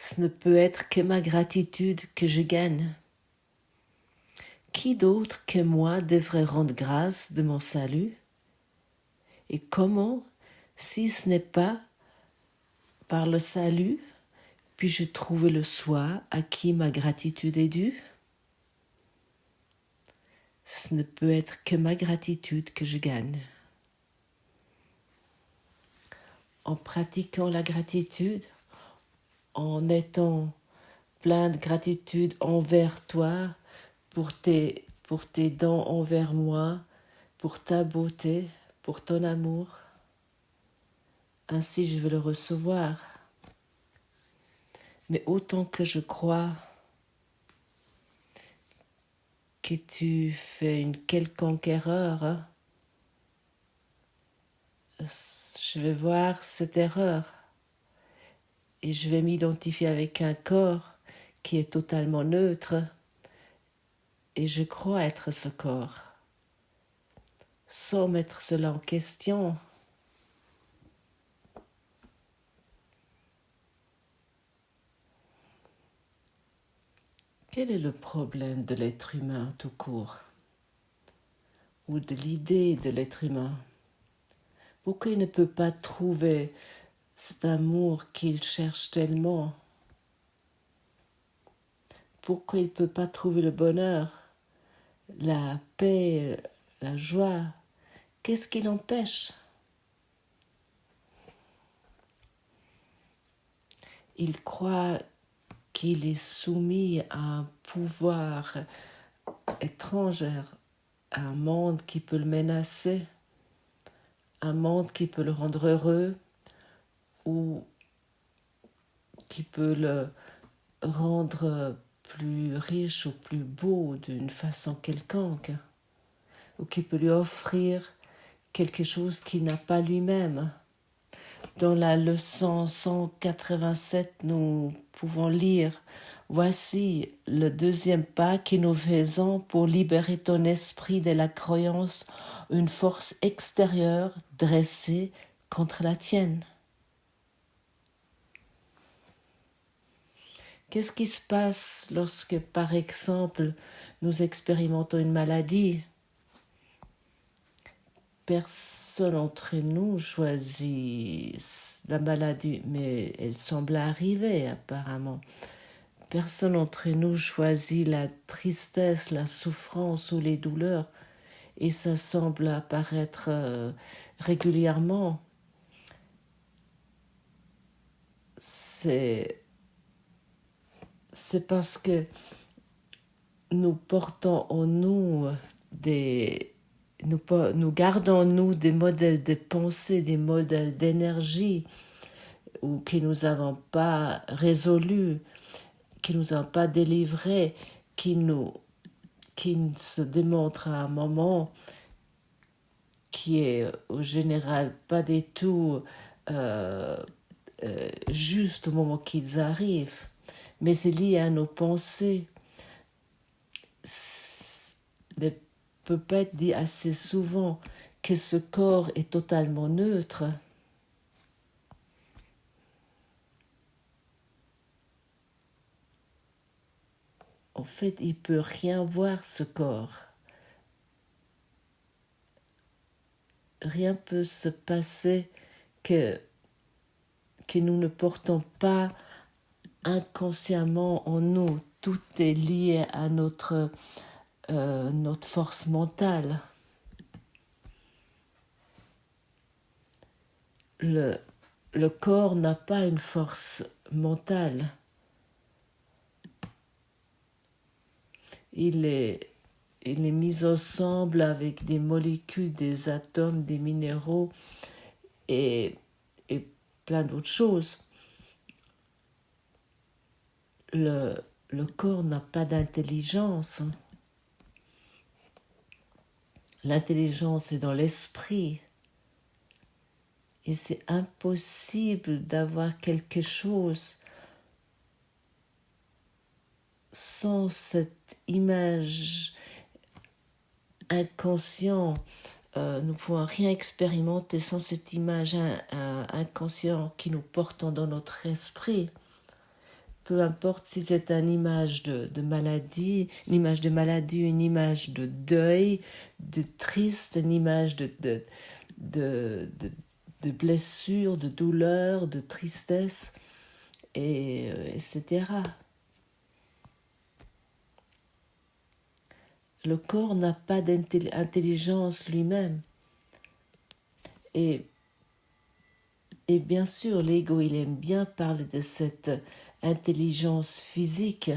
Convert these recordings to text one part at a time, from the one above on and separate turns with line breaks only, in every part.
Ce ne peut être que ma gratitude que je gagne. Qui d'autre que moi devrait rendre grâce de mon salut? Et comment, si ce n'est pas par le salut, puis-je trouver le soi à qui ma gratitude est due? Ce ne peut être que ma gratitude que je gagne. En pratiquant la gratitude, en étant plein de gratitude envers toi, pour tes dons envers moi, pour ta beauté, pour ton amour, ainsi je veux le recevoir. Mais autant que je crois que tu fais une quelconque erreur, je vais voir cette erreur et je vais m'identifier avec un corps qui est totalement neutre et je crois être ce corps, sans mettre cela en question. Quel est le problème de l'être humain tout court, ou de l'idée de l'être humain? Pourquoi il ne peut pas trouver cet amour qu'il cherche tellement? Pourquoi il ne peut pas trouver le bonheur, la paix, la joie? Qu'est-ce qui l'empêche? Il croit qu'il est soumis à un pouvoir étranger, à un monde qui peut le menacer, un monde qui peut le rendre heureux ou qui peut le rendre plus riche ou plus beau d'une façon quelconque, ou qui peut lui offrir quelque chose qu'il n'a pas lui-même. Dans la leçon 187, nous pouvons lire « Voici le deuxième pas que nous faisons pour libérer ton esprit de la croyance, une force extérieure dressée contre la tienne. » Qu'est-ce qui se passe lorsque, par exemple, nous expérimentons une maladie? Personne d'entre nous choisit la maladie, mais elle semble arriver apparemment. Personne d'entre nous choisit la tristesse, la souffrance ou les douleurs, et ça semble apparaître régulièrement. C'est parce que nous portons en nous nous gardons en nous des modèles de pensée, des modèles d'énergie ou que nous n'avons pas résolus, qui nous ont pas délivrés, qui se démontrent à un moment qui est au général pas du tout juste au moment qu'ils arrivent, mais c'est lié à nos pensées. Ne peut pas être dit assez souvent que ce corps est totalement neutre. En fait, il ne peut rien voir, ce corps. Rien ne peut se passer que nous ne portons pas inconsciemment en nous. Tout est lié à notre force mentale. Le corps n'a pas une force mentale. Il est mis ensemble avec des molécules, des atomes, des minéraux et plein d'autres choses. Le corps n'a pas d'intelligence. L'intelligence est dans l'esprit. Et c'est impossible d'avoir quelque chose sans cette image inconsciente. Nous ne pouvons rien expérimenter sans cette image inconsciente qui nous portons dans notre esprit. peu importe si c'est une image de maladie, une image de maladie, une image de deuil, de triste, une image de, de, de blessure, de douleur, de tristesse, etc. Le corps n'a pas d'intelligence lui-même. Et bien sûr, l'ego, il aime bien parler de cette intelligence physique.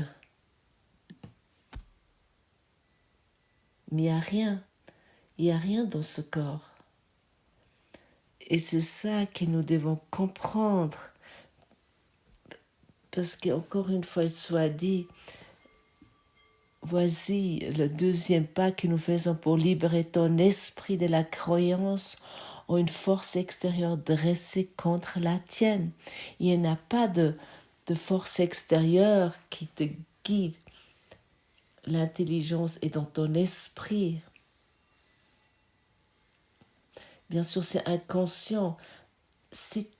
Mais il n'y a rien. Il n'y a rien dans ce corps. Et c'est ça que nous devons comprendre. Parce qu'encore une fois, il soit dit, voici le deuxième pas que nous faisons pour libérer ton esprit de la croyance en une force extérieure dressée contre la tienne. Il n'y a pas de force extérieure qui te guide. L'intelligence est dans ton esprit. Bien sûr, c'est inconscient. Si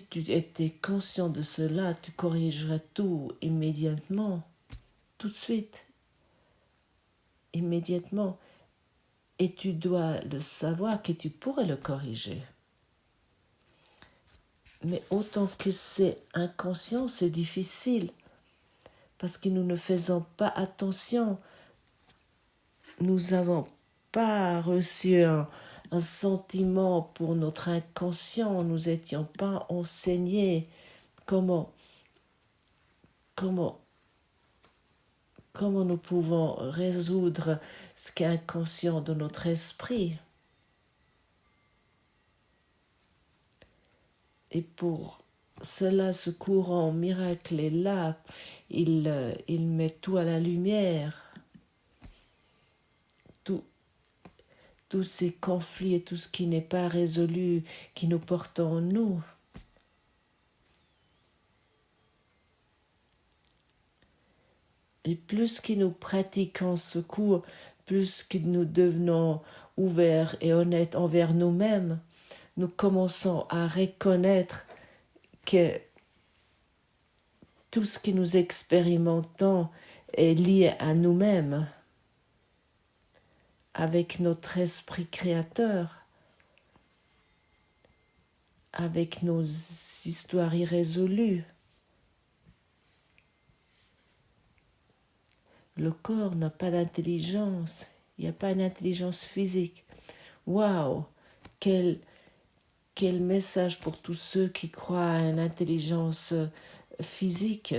tu étais conscient de cela, tu corrigerais tout immédiatement, tout de suite, immédiatement. Et tu dois le savoir que tu pourrais le corriger. Mais autant que c'est inconscient, c'est difficile. Parce que nous ne faisons pas attention. Nous n'avons pas reçu un sentiment pour notre inconscient. Nous n'étions pas enseignés comment nous pouvons résoudre ce qui est inconscient de notre esprit. Et pour cela, ce courant miracle est là. Il met tout à la lumière. Tous ces conflits et tout ce qui n'est pas résolu, qui nous portent en nous. Et plus que nous pratiquons ce cours, plus que nous devenons ouverts et honnêtes envers nous-mêmes, nous commençons à reconnaître que tout ce que nous expérimentons est lié à nous-mêmes, avec notre esprit créateur, avec nos histoires irrésolues. Le corps n'a pas d'intelligence, il n'y a pas une intelligence physique. Waouh, quel message pour tous ceux qui croient à une intelligence physique.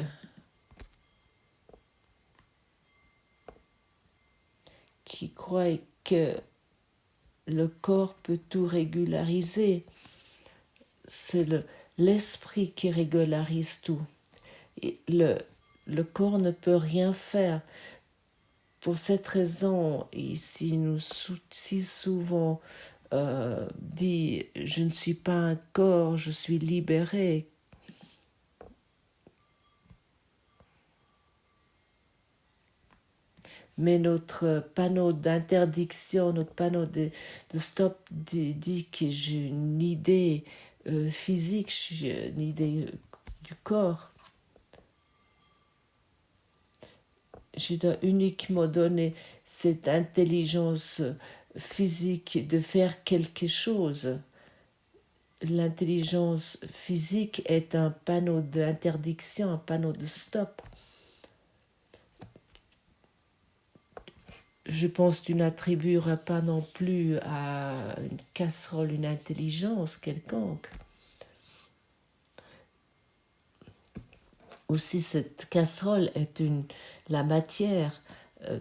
Qui croient que le corps peut tout régulariser. C'est l'esprit qui régularise tout. Et le corps ne peut rien faire. Pour cette raison, ici nous si souvent dit « je ne suis pas un corps, je suis libéré ». Mais notre panneau d'interdiction, notre panneau de stop dit que j'ai une idée physique, j'ai une idée du corps. Je dois uniquement donner cette intelligence physique de faire quelque chose. L'intelligence physique est un panneau d'interdiction, un panneau de stop. Je pense que tu n'attribueras pas non plus à une casserole une intelligence quelconque. Aussi, cette casserole est la matière,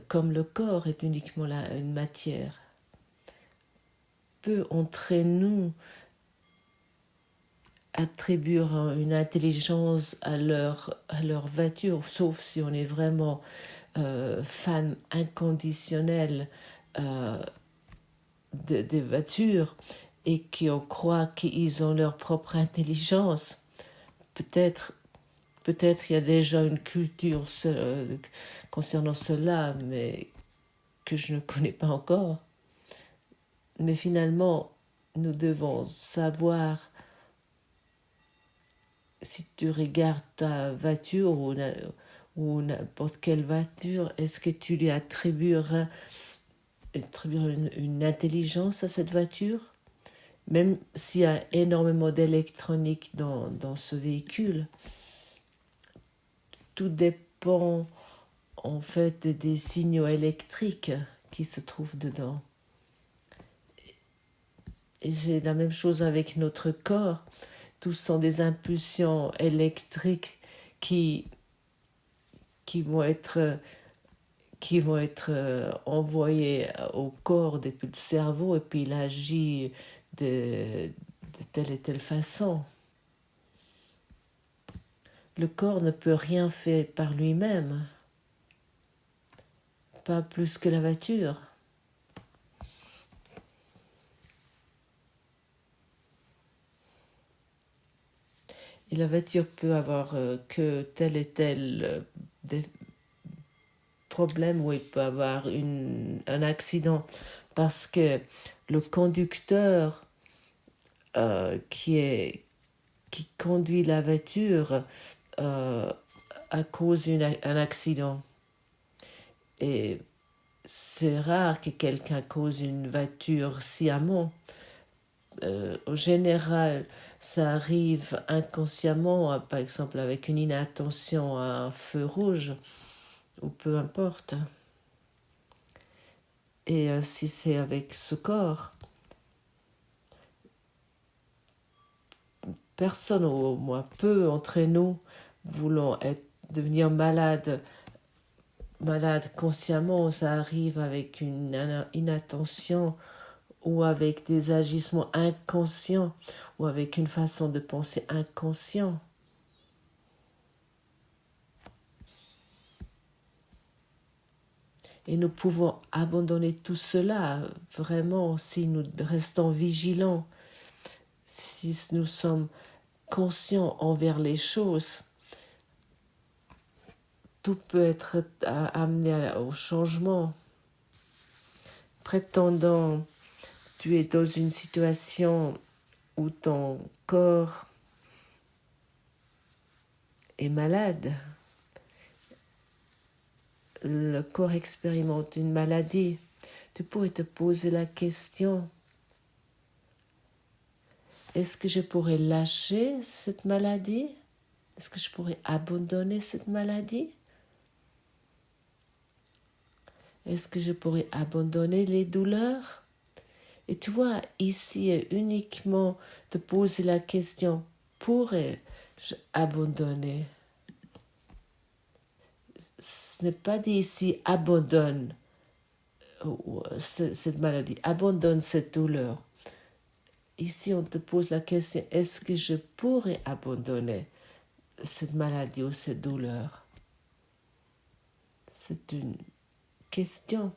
comme le corps est uniquement une matière. Peu entre nous attribuer une intelligence à leur voiture, sauf si on est vraiment fan inconditionnel des voitures et qu'on croit qu'ils ont leur propre intelligence. Peut-être il y a déjà une culture concernant cela, mais que je ne connais pas encore. Mais finalement, nous devons savoir si tu regardes ta voiture ou n'importe quelle voiture, est-ce que tu lui attribueras une intelligence à cette voiture? Même s'il y a énormément d'électronique dans ce véhicule, tout dépend en fait des signaux électriques qui se trouvent dedans. Et c'est la même chose avec notre corps. Tous sont des impulsions électriques qui vont être envoyées au corps depuis le cerveau et puis il agit de telle et telle façon. Le corps ne peut rien faire par lui-même, pas plus que la voiture. Et la voiture peut avoir que tel et tel problème où il peut avoir un accident parce que le conducteur qui conduit la voiture a causé un accident. Et c'est rare que quelqu'un cause une voiture sciemment. Au général, ça arrive inconsciemment, par exemple avec une inattention à un feu rouge, ou peu importe. Et si c'est avec ce corps, personne, au moins peu entre nous, voulons devenir malade consciemment. Ça arrive avec une inattention ou avec des agissements inconscients ou avec une façon de penser inconscient. Et nous pouvons abandonner tout cela vraiment si nous restons vigilants, si nous sommes conscients envers les choses. Tout peut être amené au changement. Prétendant, tu es dans une situation où ton corps est malade. Le corps expérimente une maladie. Tu pourrais te poser la question, est-ce que je pourrais lâcher cette maladie? Est-ce que je pourrais abandonner cette maladie? Est-ce que je pourrais abandonner les douleurs? Et tu vois, ici, uniquement te poser la question, pourrais-je abandonner? Ce n'est pas dit ici, abandonne cette maladie, abandonne cette douleur. Ici, on te pose la question, est-ce que je pourrais abandonner cette maladie ou cette douleur? C'est une question.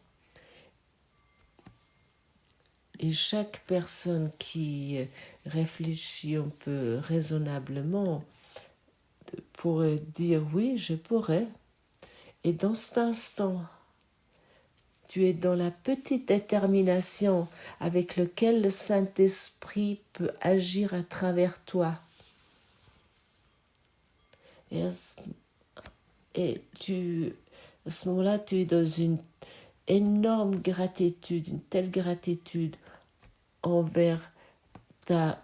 Et chaque personne qui réfléchit un peu raisonnablement pourrait dire oui, je pourrais. Et dans cet instant, tu es dans la petite détermination avec laquelle le Saint-Esprit peut agir à travers toi. Et à ce moment-là, tu es dans une énorme gratitude, une telle gratitude envers ta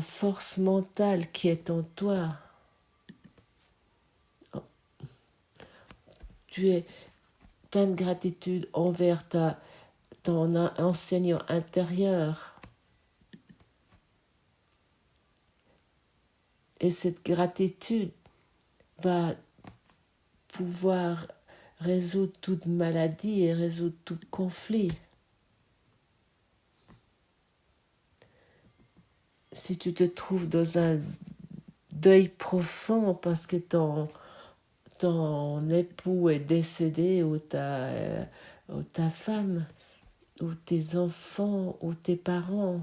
force mentale qui est en toi. Tu es plein de gratitude envers ton enseignant intérieur. Et cette gratitude va pouvoir résoudre toute maladie et résoudre tout conflit. Si tu te trouves dans un deuil profond parce que ton époux est décédé ou ta femme ou tes enfants ou tes parents,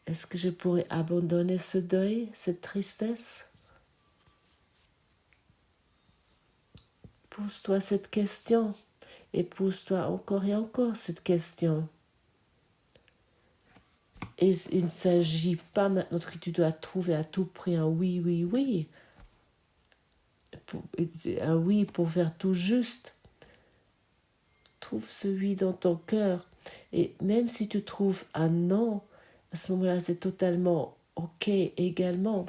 est-ce que je pourrais abandonner ce deuil, cette tristesse? Pose-toi cette question et pose-toi encore et encore cette question. Et il ne s'agit pas maintenant que tu dois trouver à tout prix un oui, oui, oui. Un oui pour faire tout juste. Trouve ce oui dans ton cœur. Et même si tu trouves un non, à ce moment-là, c'est totalement OK également.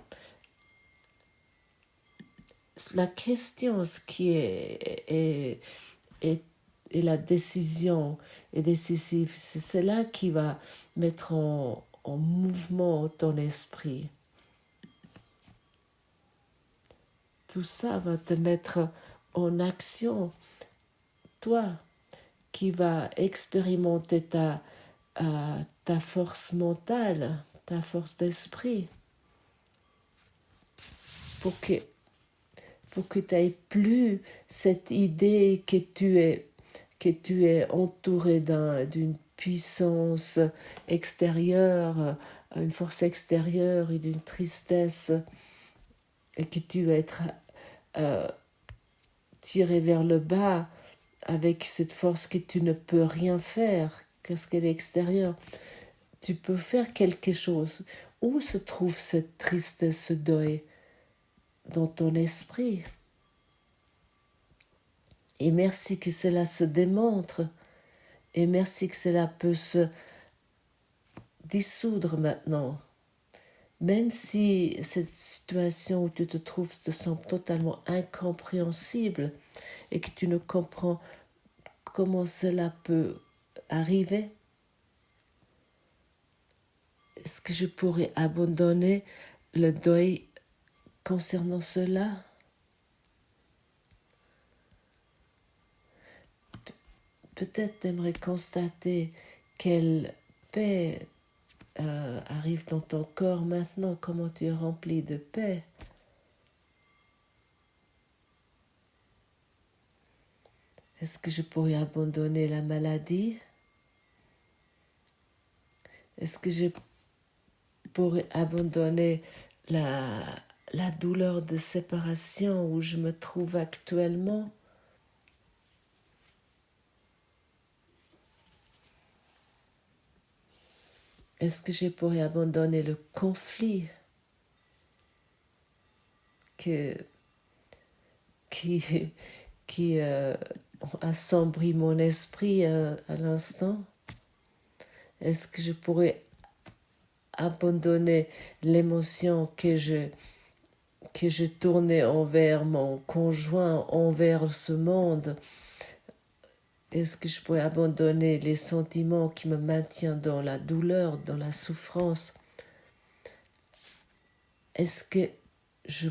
La question, ce qui est la décision est décisive, c'est cela qui va mettre en mouvement ton esprit. Tout ça va te mettre en action. Toi qui vas expérimenter ta force mentale, ta force d'esprit, pour que tu n'aies plus cette idée que tu es entouré d'une puissance extérieure, une force extérieure et d'une tristesse, et que tu vas être tiré vers le bas avec cette force que tu ne peux rien faire, parce qu'elle est extérieure. Tu peux faire quelque chose. Où se trouve cette tristesse, ce deuil? Dans ton esprit. Et merci que cela se démontre. Et merci que cela peut se dissoudre maintenant. Même si cette situation où tu te trouves te semble totalement incompréhensible et que tu ne comprends comment cela peut arriver, est-ce que je pourrais abandonner le deuil concernant cela? Peut-être t'aimerais constater quelle paix arrive dans ton corps maintenant, comment tu es rempli de paix. Est-ce que je pourrais abandonner la maladie? Est-ce que je pourrais abandonner la douleur de séparation où je me trouve actuellement? Est-ce que je pourrais abandonner le conflit qui assombrit mon esprit à l'instant? Est-ce que je pourrais abandonner l'émotion que je tournais envers mon conjoint, envers ce monde? Est-ce que je pourrais abandonner les sentiments qui me maintiennent dans la douleur, dans la souffrance? Est-ce que je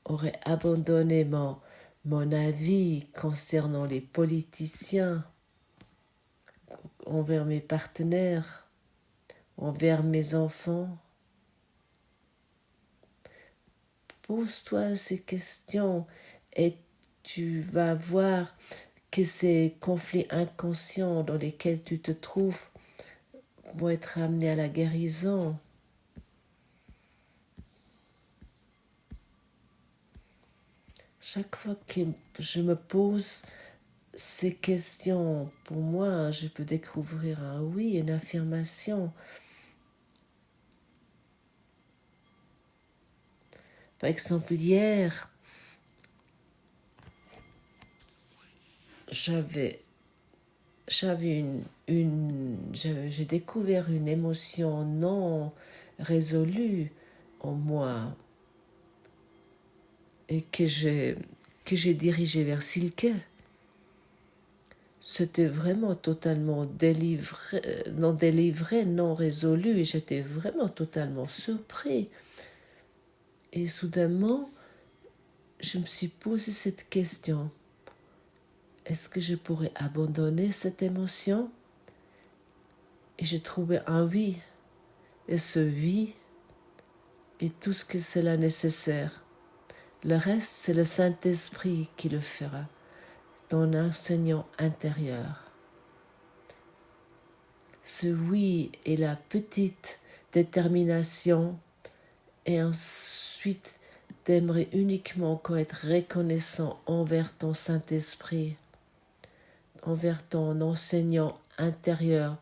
aurais abandonné mon avis concernant les politiciens, envers mes partenaires, envers mes enfants? Pose-toi ces questions et tu vas voir que ces conflits inconscients dans lesquels tu te trouves vont être amenés à la guérison. Chaque fois que je me pose ces questions, pour moi, je peux découvrir un oui, une affirmation. Par exemple, hier, j'ai découvert une émotion non résolue en moi et que j'ai dirigée vers Silke. C'était vraiment totalement délivré, non résolu, et j'étais vraiment totalement surpris. Et soudainement, je me suis posé cette question. Est-ce que je pourrais abandonner cette émotion? Et j'ai trouvé un oui. Et ce oui est tout ce que cela nécessaire. Le reste, c'est le Saint-Esprit qui le fera, ton enseignant intérieur. Ce oui est la petite détermination et ensuite t'aimerais uniquement encore être reconnaissant envers ton Saint-Esprit, envers ton enseignant intérieur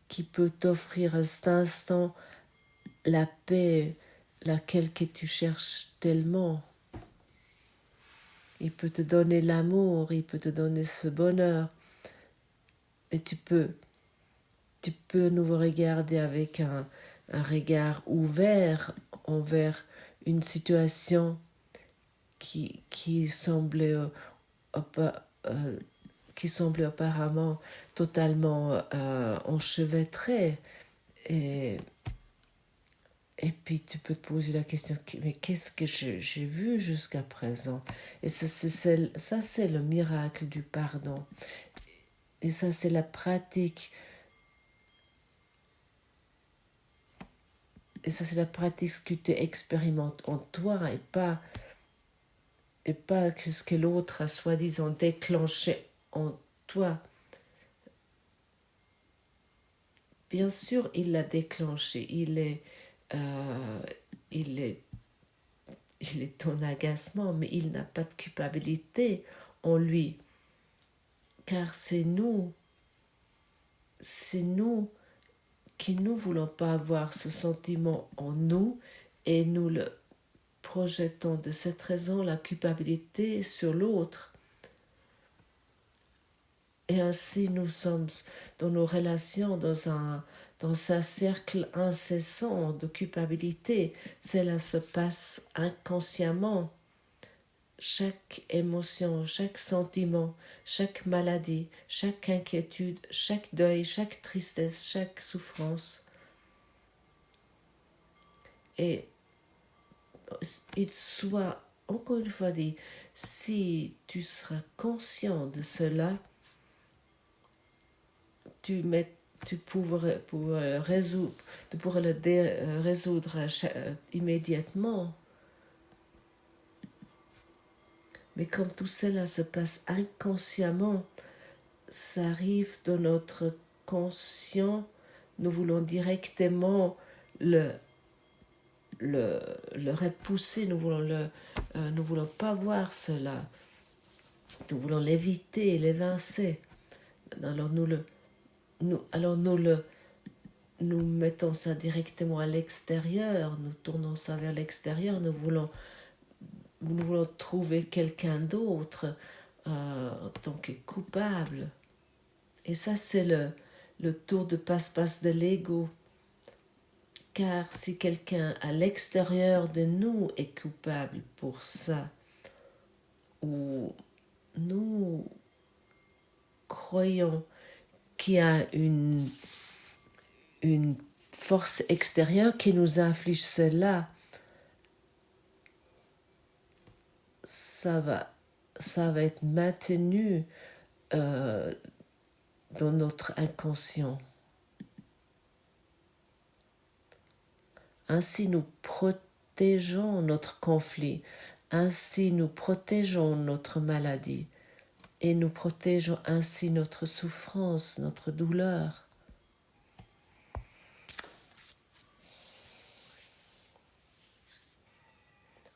qui peut t'offrir à cet instant la paix, laquelle que tu cherches tellement. Il peut te donner l'amour, il peut te donner ce bonheur. Et tu peux à nouveau regarder avec un regard ouvert envers une situation qui semblait apparemment totalement enchevêtrée. Et puis tu peux te poser la question, mais qu'est-ce que j'ai vu jusqu'à présent? Et ça, c'est le miracle du pardon. Et ça, c'est la pratique. Et ça, c'est la pratique que tu expérimentes en toi et pas ce que l'autre a soi-disant déclenché en toi. Bien sûr, il l'a déclenché. Il est ton agacement, mais il n'a pas de culpabilité en lui. Car c'est nous qui ne voulons pas avoir ce sentiment en nous et nous le projetons de cette raison la culpabilité sur l'autre. Et ainsi nous sommes dans nos relations dans un cercle incessant de culpabilité. Cela se passe inconsciemment. Chaque émotion, chaque sentiment, chaque maladie, chaque inquiétude, chaque deuil, chaque tristesse, chaque souffrance. Et il soit, encore une fois dit, si tu seras conscient de cela, tu pourrais le résoudre, immédiatement. Mais comme tout cela se passe inconsciemment, ça arrive dans notre conscient, nous voulons directement le repousser, nous voulons pas voir cela, nous voulons l'éviter, l'évincer. Alors nous mettons ça directement à l'extérieur, nous tournons ça vers l'extérieur, nous voulons trouver quelqu'un d'autre tant que coupable. Et ça, c'est le tour de passe-passe de l'ego. Car si quelqu'un à l'extérieur de nous est coupable pour ça, ou nous croyons qu'il y a une force extérieure qui nous inflige cela, ça va être maintenu dans notre inconscient. Ainsi nous protégeons notre conflit, ainsi nous protégeons notre maladie et nous protégeons ainsi notre souffrance, notre douleur.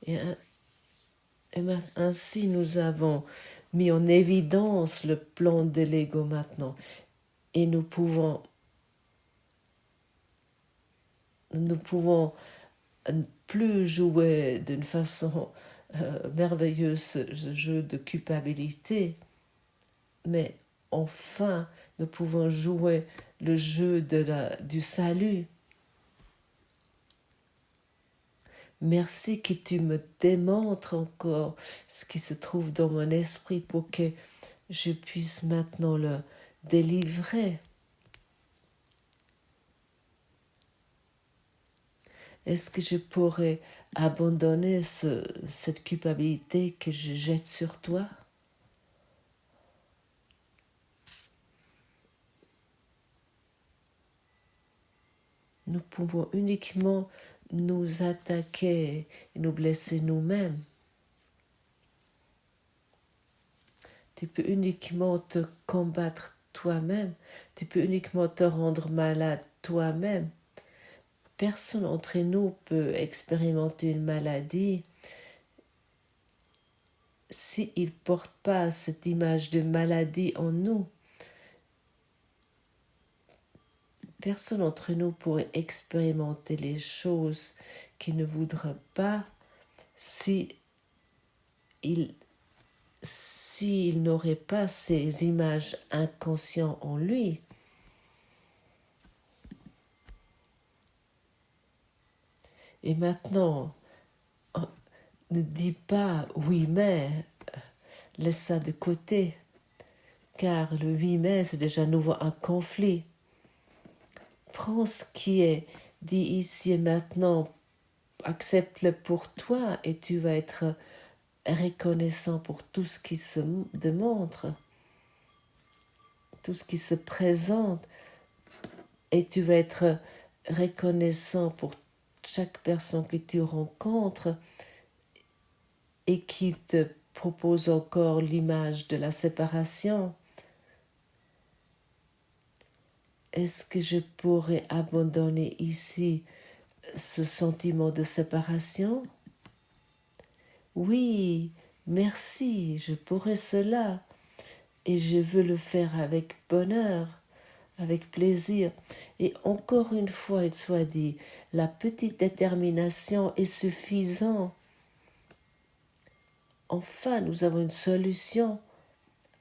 Et ainsi nous avons mis en évidence le plan de l'ego maintenant et nous pouvons plus jouer d'une façon merveilleuse ce jeu de culpabilité, mais enfin nous pouvons jouer le jeu du salut. Merci que tu me démontres encore ce qui se trouve dans mon esprit pour que je puisse maintenant le délivrer. Est-ce que je pourrais abandonner cette culpabilité que je jette sur toi? Nous pouvons uniquement nous attaquer et nous blesser nous-mêmes. Tu peux uniquement te combattre toi-même. Tu peux uniquement te rendre malade toi-même. Personne d'entre nous peut expérimenter une maladie s'il ne porte pas cette image de maladie en nous. personne d'entre nous pourrait expérimenter les choses qu'il ne voudrait pas si s'il n'aurait pas ces images inconscientes en lui. Et maintenant, ne dis pas oui mais, laisse ça de côté, car le oui mais c'est déjà à nouveau un conflit. Prends ce qui est dit ici et maintenant, accepte-le pour toi et tu vas être reconnaissant pour tout ce qui se démontre, tout ce qui se présente, et tu vas être reconnaissant pour chaque personne que tu rencontres et qui te propose encore l'image de la séparation. Est-ce que je pourrais abandonner ici ce sentiment de séparation? Oui, merci, je pourrais cela et je veux le faire avec bonheur, avec plaisir. Et encore une fois, il soit dit, la petite détermination est suffisante. Enfin, nous avons une solution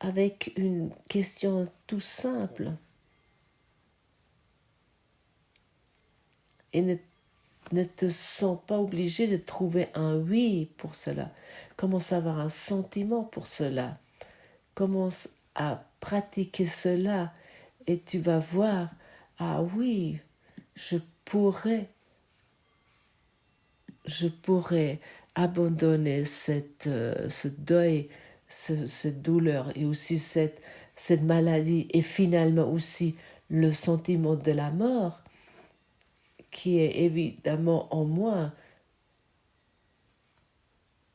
avec une question tout simple. Et ne te sens pas obligé de trouver un oui pour cela. Commence à avoir un sentiment pour cela. Commence à pratiquer cela et tu vas voir, ah oui, je pourrais abandonner ce deuil, cette douleur et aussi cette maladie et finalement aussi le sentiment de la mort qui est évidemment en moi.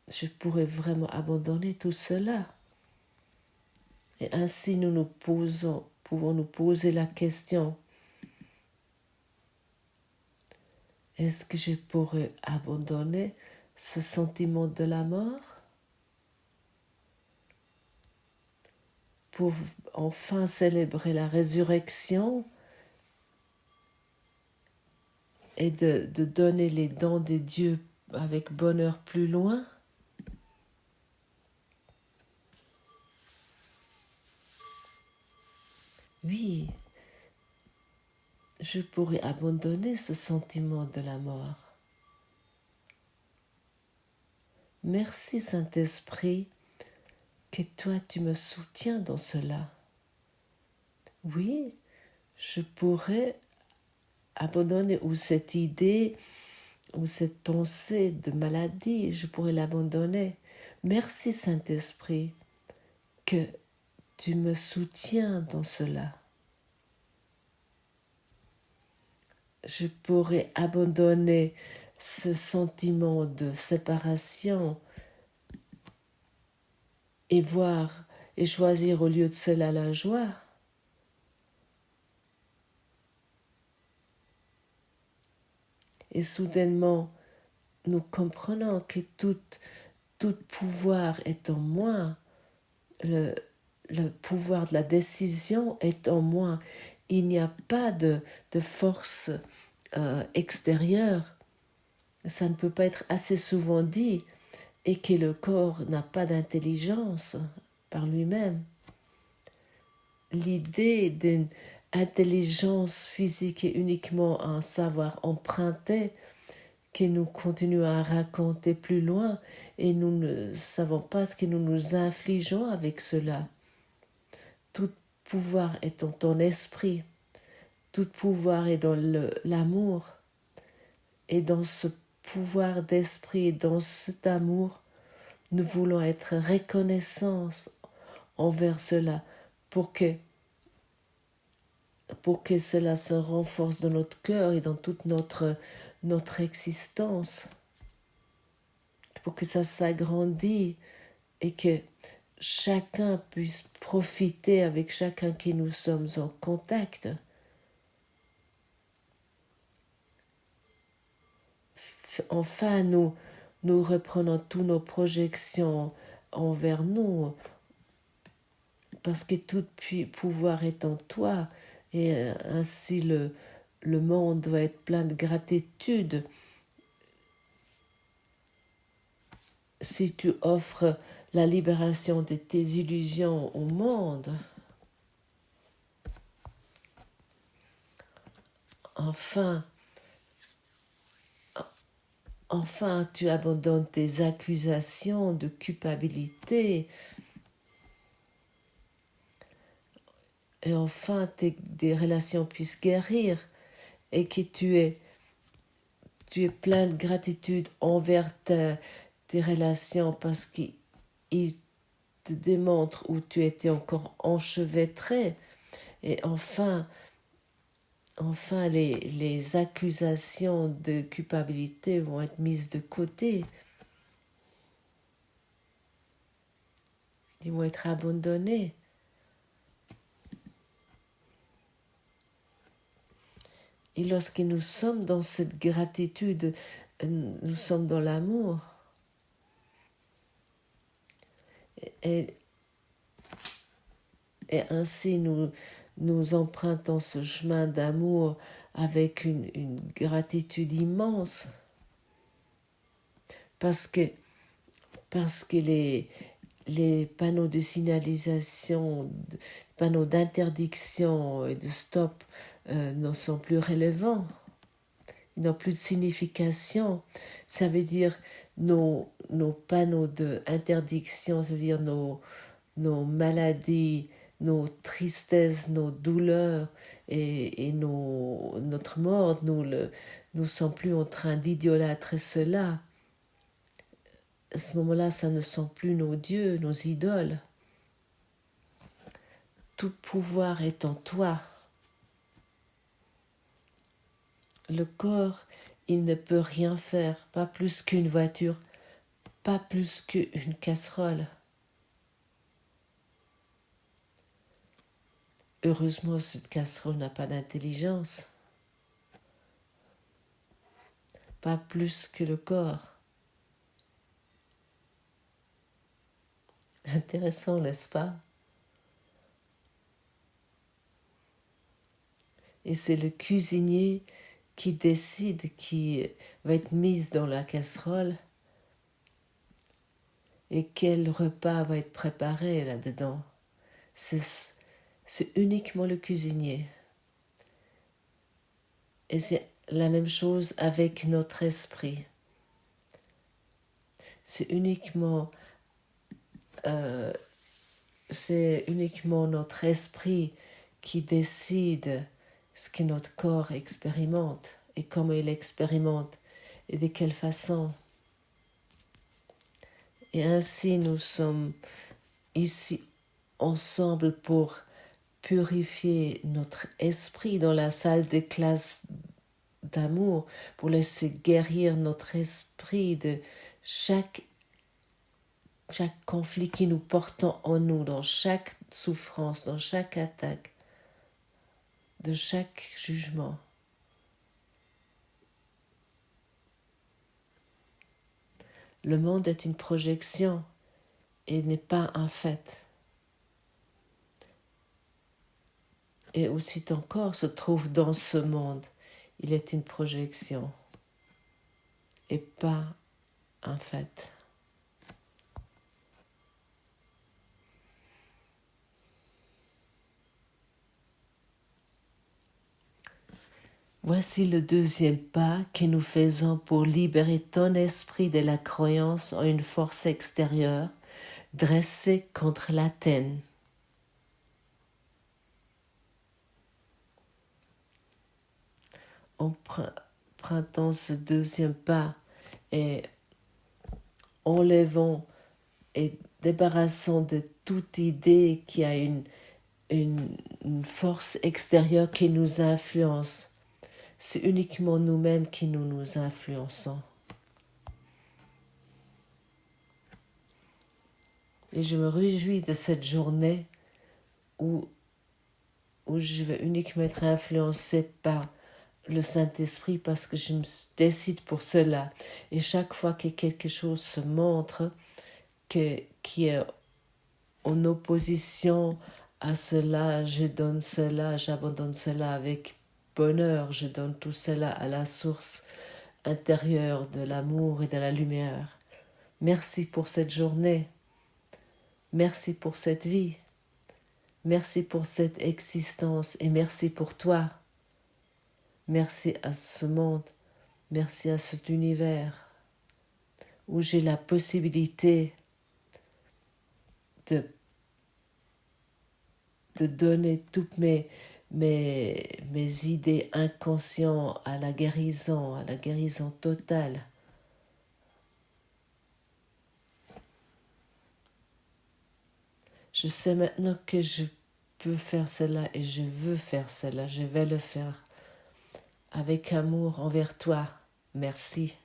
Je pourrais vraiment abandonner tout cela. Et ainsi nous pouvons nous poser la question, est-ce que je pourrais abandonner ce sentiment de la mort pour enfin célébrer la résurrection et de donner les dons de Dieu avec bonheur plus loin? Oui, je pourrais abandonner ce sentiment de la mort. Merci Saint-Esprit que toi tu me soutiens dans cela. Oui, je pourrais abandonner ou cette idée ou cette pensée de maladie, je pourrais l'abandonner. Merci Saint-Esprit que tu me soutiens dans cela. Je pourrais abandonner ce sentiment de séparation et voir et choisir au lieu de cela la joie. Et soudainement, nous comprenons que tout pouvoir est en moi. Le pouvoir de la décision est en moi. Il n'y a pas de force extérieure. Ça ne peut pas être assez souvent dit. Et que le corps n'a pas d'intelligence par lui-même. L'idée d'une intelligence physique est uniquement un savoir emprunté que nous continuons à raconter plus loin et nous ne savons pas ce que nous nous infligeons avec cela. Tout pouvoir est dans ton esprit, tout pouvoir est dans l'amour, et dans ce pouvoir d'esprit, dans cet amour, nous voulons être reconnaissants envers cela pour que cela se renforce dans notre cœur et dans toute notre existence, pour que ça s'agrandisse et que chacun puisse profiter avec chacun qui nous sommes en contact. Enfin, nous reprenons toutes nos projections envers nous, parce que tout pouvoir est en toi, et ainsi le monde doit être plein de gratitude si tu offres la libération de tes illusions au monde. Enfin, tu abandonnes tes accusations de culpabilité. Et enfin, des relations puissent guérir et que tu es plein de gratitude envers tes relations parce qu'ils te démontrent où tu étais encore enchevêtré. Et enfin, les accusations de culpabilité vont être mises de côté. Ils vont être abandonnés. Et lorsque nous sommes dans cette gratitude, nous sommes dans l'amour. Et ainsi, nous empruntons ce chemin d'amour avec une gratitude immense. Parce que les panneaux de signalisation, panneaux d'interdiction et de stop ne sont plus relevants. Ils n'ont plus de signification. Ça veut dire nos panneaux d'interdiction, ça veut dire nos maladies, nos tristesses, nos douleurs et notre mort, nous ne sommes plus en train d'idolâtrer cela. À ce moment-là, ça ne sont plus nos dieux, nos idoles. Tout pouvoir est en toi. Le corps, il ne peut rien faire, pas plus qu'une voiture, pas plus qu'une casserole. Heureusement, cette casserole n'a pas d'intelligence. Pas plus que le corps. Intéressant, n'est-ce pas? Et c'est le cuisinier qui décide qui va être mise dans la casserole et quel repas va être préparé là-dedans. C'est uniquement le cuisinier. Et c'est la même chose avec notre esprit. C'est uniquement notre esprit qui décide ce que notre corps expérimente et comment il expérimente et de quelle façon. Et ainsi nous sommes ici ensemble pour purifier notre esprit dans la salle de classe d'amour, pour laisser guérir notre esprit de chaque conflit que nous portons en nous, dans chaque souffrance, dans chaque attaque, de chaque jugement. Le monde est une projection et n'est pas un fait. Et aussi ton corps se trouve dans ce monde. Il est une projection et pas un fait. Voici le deuxième pas que nous faisons pour libérer ton esprit de la croyance en une force extérieure dressée contre l'Athènes. En prenant ce deuxième pas et enlevant et débarrassant de toute idée qui a une force extérieure qui nous influence. C'est uniquement nous-mêmes qui nous influençons. Et je me réjouis de cette journée où je vais uniquement être influencée par le Saint-Esprit parce que je me décide pour cela. Et chaque fois que quelque chose se montre qui est en opposition à cela, je donne cela, j'abandonne cela avec bonheur, je donne tout cela à la source intérieure de l'amour et de la lumière. Merci pour cette journée, merci pour cette vie, merci pour cette existence et merci pour toi. Merci à ce monde, merci à cet univers où j'ai la possibilité de donner toutes mes idées inconscientes à la guérison totale. Je sais maintenant que je peux faire cela et je veux faire cela. Je vais le faire avec amour envers toi. Merci.